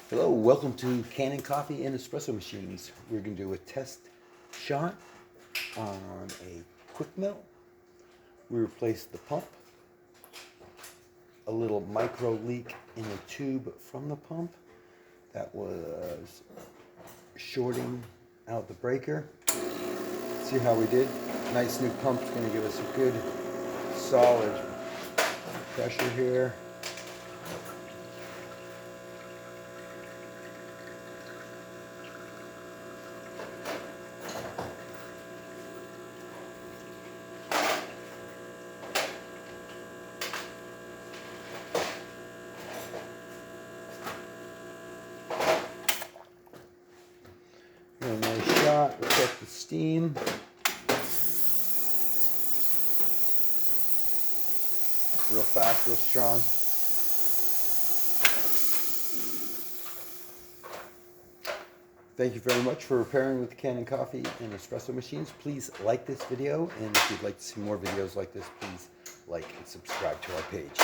Hello, welcome to Kanen Coffee and Espresso Machines. We're going to do a test shot on a quick melt. We replaced the pump, a little micro leak in a tube from the pump that was shorting out the breaker. See how we did? Nice new pump's going to give us a good solid pressure here. A nice shot, we'll check the steam. Real fast, real strong. Thank you very much for repairing with Kanen Coffee and Espresso Machines. Please like this video, and if you'd like to see more videos like this, please like and subscribe to our page.